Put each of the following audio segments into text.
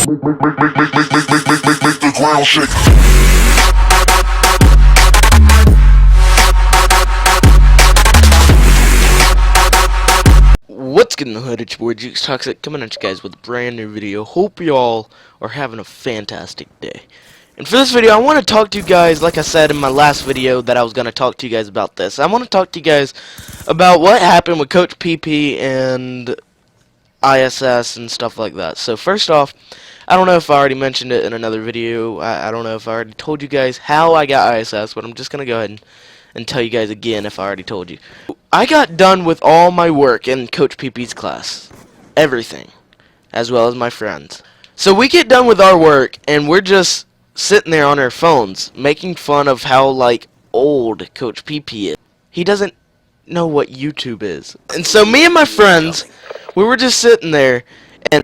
Make the ground shake. What's good in the hood? It's your boy Jukes Toxic coming at you guys with a brand new video. Hope y'all are having a fantastic day. And for this video, I want to talk to you guys, like I said in my last video that I was going to talk to you guys about this. I want to talk to you guys about what happened with Coach PP and ISS and stuff like that. So first off, I don't know if I already mentioned it in another video. I don't know if I already told you guys how I got ISS, but I'm just going to go ahead and tell you guys again if I already told you. I got done with all my work in Coach PP's class. Everything. As well as my friends. So we get done with our work and we're just sitting there on our phones making fun of how like old Coach PP is. He doesn't know what YouTube is. And so me and my friends, we were just sitting there and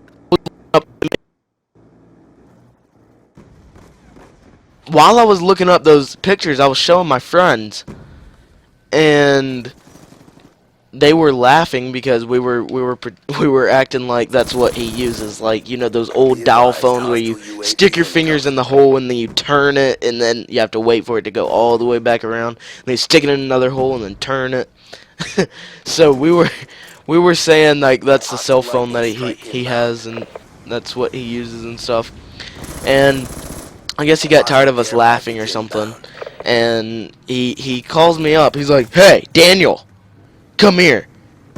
while I was looking up those pictures, I was showing my friends, and they were laughing because we were acting like that's what he uses, like, you know, those old dial phones where you stick your fingers in the hole and then you turn it and then you have to wait for it to go all the way back around. And you stick it in another hole and then turn it. So we were saying like that's the cell phone that he has and that's what he uses and stuff. And I guess he got tired of us laughing or something, and he calls me up. He's like, "Hey, Daniel, come here.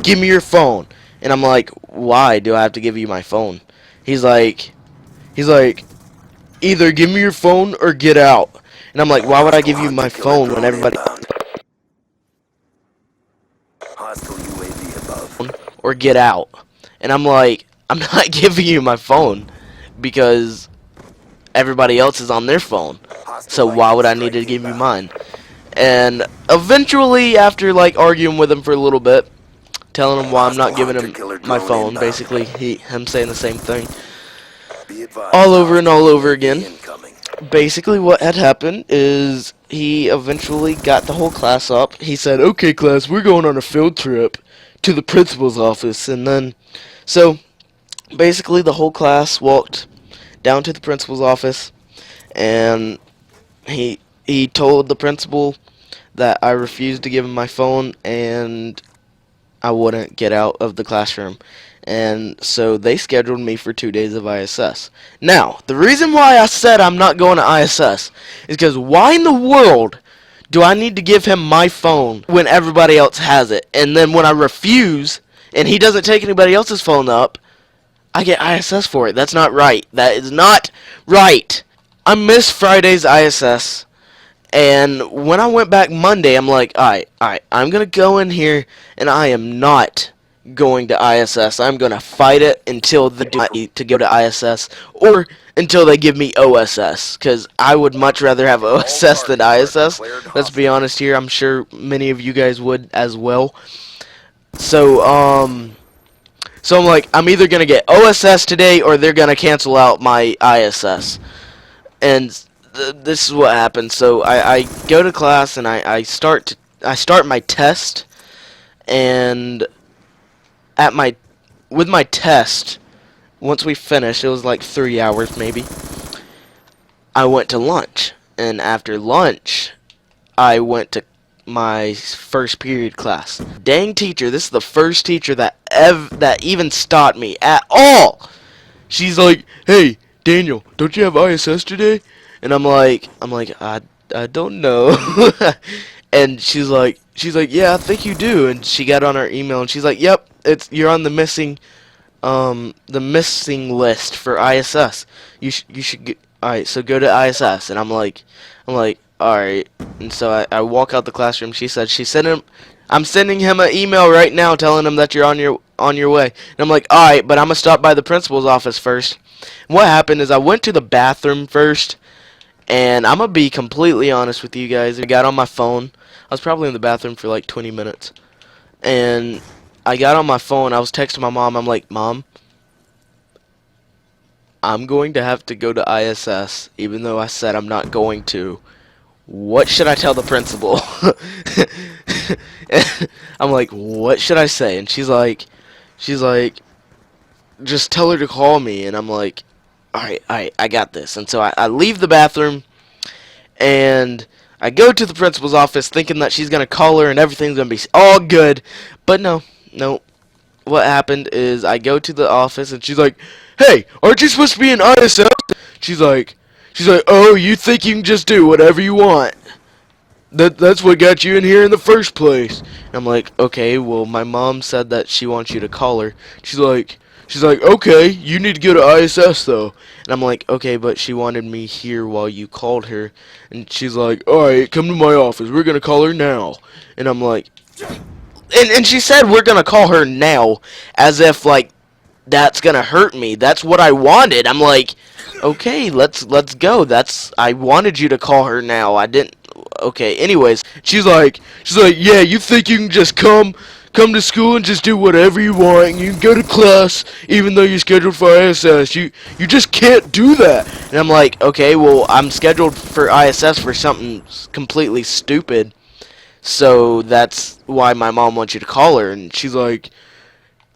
Give me your phone." And I'm like, "Why do I have to give you my phone?" He's like, "Either give me your phone or get out." And I'm like, "Why would I give you my phone when everybody or get out?" And I'm like, "I'm not giving you my phone because everybody else is on their phone, so why would I need to give you mine?" And eventually, after like arguing with him for a little bit, telling him why I'm not giving him my phone, basically him saying the same thing all over and all over again. Basically what had happened is he eventually got the whole class up. He said, "Okay class, we're going on a field trip to the principal's office." And then so basically the whole class walked down to the principal's office, and he told the principal that I refused to give him my phone and I wouldn't get out of the classroom. And so they scheduled me for 2 days of ISS. Now, the reason why I said I'm not going to ISS is because why in the world do I need to give him my phone when everybody else has it? And then when I refuse and he doesn't take anybody else's phone up, I get ISS for it. That's not right. That is not right. I missed Friday's ISS, and when I went back Monday, I'm like, alright, I'm going to go in here, and I am not going to ISS. I'm going to fight it until the to go to ISS, or until they give me OSS, because I would much rather have OSS than ISS. Let's be honest here. I'm sure many of you guys would as well. So I'm like, I'm either going to get OSS today or they're going to cancel out my ISS. And this is what happened. So I go to class and I start my test, and with my test, once we finished, it was like 3 hours maybe, I went to lunch. And after lunch, I went to my first period class. Dang teacher, this is the first teacher that even stopped me at all. She's like, "Hey, Daniel, don't you have ISS today?" And I'm like, I don't know. And she's like, "Yeah, I think you do." And she got on our email and she's like, "Yep, you're on the missing list for ISS. You should get, alright, so go to ISS." And I'm like, alright. And so I walk out the classroom. She said I'm sending him an email right now telling him that you're on your way. And I'm like, alright, but I'm gonna stop by the principal's office first. And what happened is I went to the bathroom first, and I'm gonna be completely honest with you guys. I got on my phone. I was probably in the bathroom for like 20 minutes. And I got on my phone. I was texting my mom. I'm like, "Mom, I'm going to have to go to ISS, even though I said I'm not going to. What should I tell the principal?" I'm like, "What should I say?" And she's like, "Just tell her to call me." And I'm like, alright, I got this. And so I leave the bathroom, and I go to the principal's office thinking that she's going to call her and everything's going to be all good. But no. What happened is I go to the office, and she's like, "Hey, aren't you supposed to be in ISS?" She's like, "Oh, you think you can just do whatever you want? That's what got you in here in the first place." And I'm like, "Okay, well, my mom said that she wants you to call her." She's like, "Okay, you need to go to ISS though." And I'm like, "Okay, but she wanted me here while you called her." And she's like, "Alright, come to my office. We're gonna call her now." And I'm like, and she said we're gonna call her now, as if like that's gonna hurt me. That's what I wanted. I'm like, okay, let's go. I wanted you to call her now. I didn't. Okay. Anyways, she's like, yeah. You think you can just come to school and just do whatever you want, and you can go to class even though you're scheduled for ISS. You just can't do that. And I'm like, okay, well, I'm scheduled for ISS for something completely stupid. So that's why my mom wants you to call her. And she's like,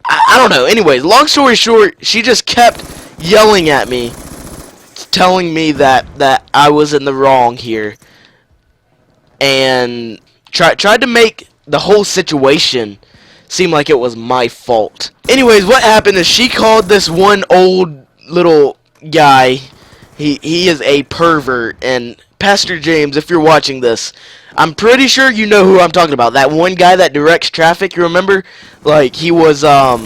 I don't know. Anyways, long story short, she just kept yelling at me, telling me that I was in the wrong here, and tried to make the whole situation seem like it was my fault. Anyways, what happened is she called this one old little guy. He is a pervert, and Pastor James, if you're watching this, I'm pretty sure you know who I'm talking about. That one guy that directs traffic, you remember? Like, he had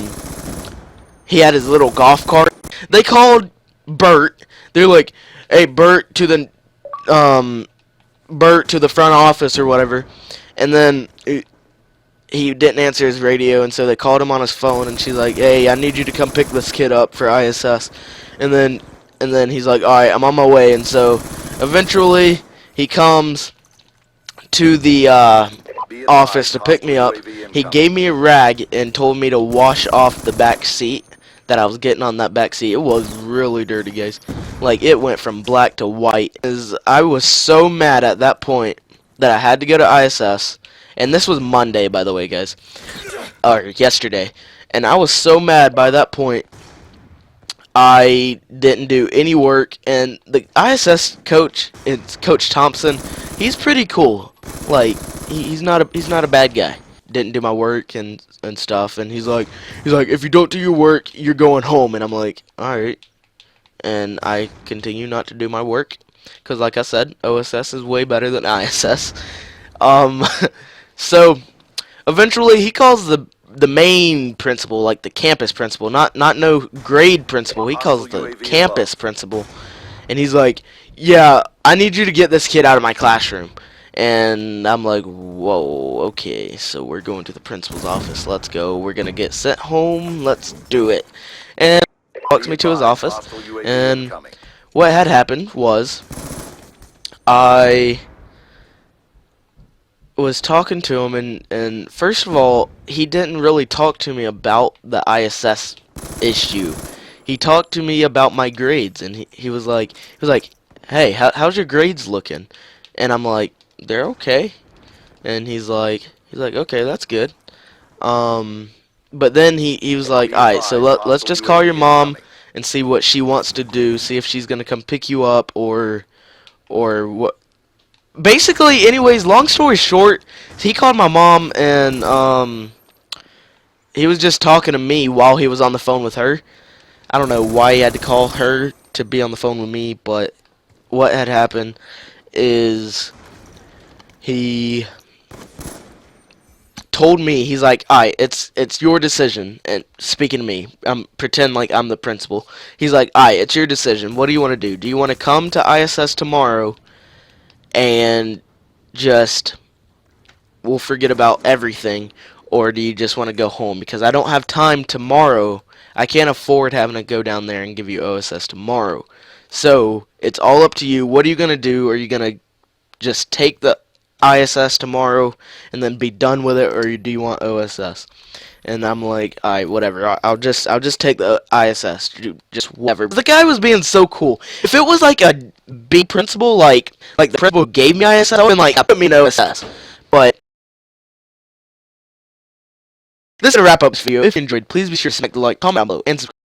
his little golf cart. They called Bert. They're like, "Hey, Bert to the front office or whatever." And then he didn't answer his radio, and so they called him on his phone, and she's like, "Hey, I need you to come pick this kid up for ISS." And then he's like, "Alright, I'm on my way." And so eventually he comes to the office to pick me up. He gave me a rag and told me to wash off the back seat that I was getting on that back seat. It was really dirty, guys. Like, it went from black to white. I was so mad at that point that I had to go to ISS. And this was Monday, by the way, guys. Or yesterday. And I was so mad by that point, I didn't do any work. And the ISS coach, it's Coach Thompson, he's pretty cool. Like, he's not a bad guy. Didn't do my work and stuff, and he's like, "If you don't do your work, you're going home." And I'm like, "Alright." And I continue not to do my work, because like I said, OSS is way better than ISS. Um, so eventually he calls the main principal, like the campus principal, not no grade principal. He calls the campus principal, and he's like, "Yeah, I need you to get this kid out of my classroom." And I'm like, whoa, okay, so we're going to the principal's office. Let's go. We're going to get sent home. Let's do it. And he walks me to his office. And what had happened was I was talking to him, and first of all, he didn't really talk to me about the ISS issue. He talked to me about my grades, and he was like, "Hey, how's your grades looking?" And I'm like, "They're okay." And he's like, "Okay, that's good." But then he was like, "Alright, so let's just call your mom and see what she wants to do, see if she's gonna come pick you up or what." Basically, anyways, long story short, he called my mom, and he was just talking to me while he was on the phone with her. I don't know why he had to call her to be on the phone with me, but what had happened is he told me, he's like, "Alright, it's your decision." And speaking to me, pretend like I'm the principal. He's like, "Alright, it's your decision. What do you want to do? Do you want to come to ISS tomorrow and just we'll forget about everything, or do you just want to go home? Because I don't have time tomorrow. I can't afford having to go down there and give you OSS tomorrow. So it's all up to you. What are you gonna do? Are you gonna just take the ISS tomorrow and then be done with it, or do you want OSS?" And I'm like, "Alright, whatever. I'll just take the ISS. Just whatever." The guy was being so cool. If it was like a big principal, like the principal gave me ISS, I would have been like, "Put me in OSS." But this is a wrap up this video. If you enjoyed, please be sure to smack the like, comment down below, and subscribe.